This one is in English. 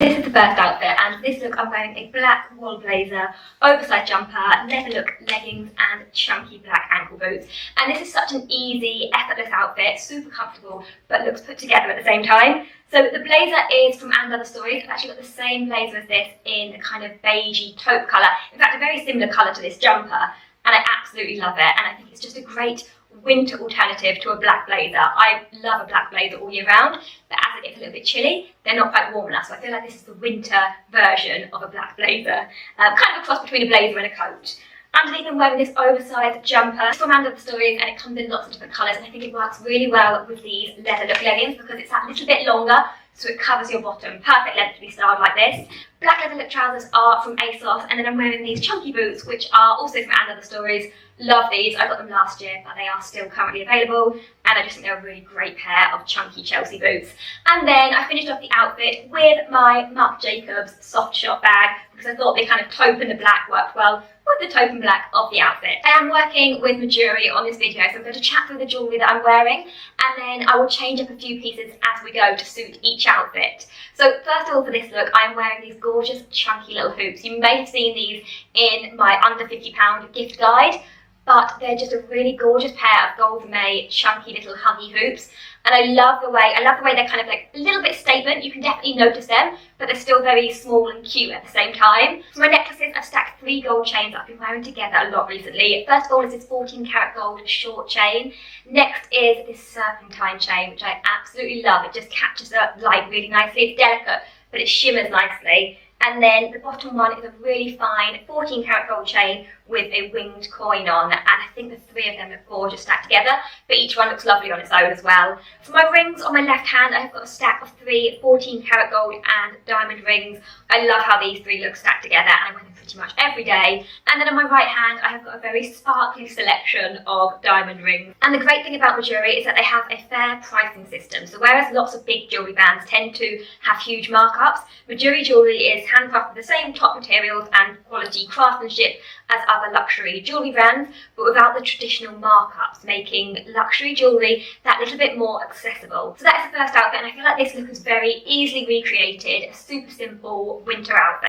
This is the first outfit, and for this look I'm wearing a black wool blazer, oversized jumper, leather look leggings and chunky black ankle boots. And this is such an easy, effortless outfit, super comfortable, but looks put together at the same time. So the blazer is from And Other Stories. I've actually got the same blazer as this in a kind of beigey taupe colour. In fact, a very similar colour to this jumper, and I absolutely love it. And I think it's just a great winter alternative to a black blazer. I love a black blazer all year round, but as it gets a little bit chilly, they're not quite warm enough, so I feel like this is the winter version of a black blazer. Kind of a cross between a blazer and a coat. Underneath I'm wearing this oversized jumper. It's from And Other Stories and it comes in lots of different colours, and I think it works really well with these leather look leggings because it's that little bit longer, so it covers your bottom. Perfect length to be styled like this. Black leather look trousers are from ASOS, and then I'm wearing these chunky boots which are also from And Other Stories. Love these. I got them last year, but they are still currently available, and I just think they're a really great pair of chunky Chelsea boots. And then I finished off the outfit with my Marc Jacobs soft shop bag because I thought the kind of taupe and the black worked well with the taupe and black of the outfit. I am working with Mejuri on this video, so I'm going to chat through the jewellery that I'm wearing, and then I will change up a few pieces as we go to suit each outfit. So first of all, for this look, I'm wearing these gorgeous chunky little hoops. You may have seen these in my under £50 gift guide, but they're just a really gorgeous pair of Gold May chunky little huggy hoops. And I love the way they're kind of like a little bit statement. You can definitely notice them, but they're still very small and cute at the same time. For my necklaces, I've stacked 3 gold chains that I've been wearing together a lot recently. First of all is this 14 karat gold short chain. Next is this serpentine chain, which I absolutely love. It just catches the light really nicely. It's delicate, but it shimmers nicely. And then the bottom one is a really fine 14 karat gold chain with a winged coin on, and I think the 3 of them are gorgeous stacked together, but each one looks lovely on its own as well. For my rings on my left hand, I have got a stack of 3 14 karat gold and diamond rings. I love how these 3 look stacked together, and I wear them pretty much every day. And then on my right hand, I have got a very sparkly selection of diamond rings. And the great thing about Mejuri is that they have a fair pricing system. So whereas lots of big jewellery brands tend to have huge markups, Mejuri jewellery is handcrafted with the same top materials and quality craftsmanship as other luxury jewellery brands, but without the traditional markups, making luxury jewellery that little bit more accessible. So that's the first outfit, and I feel like this look is very easily recreated, a super simple winter outfit.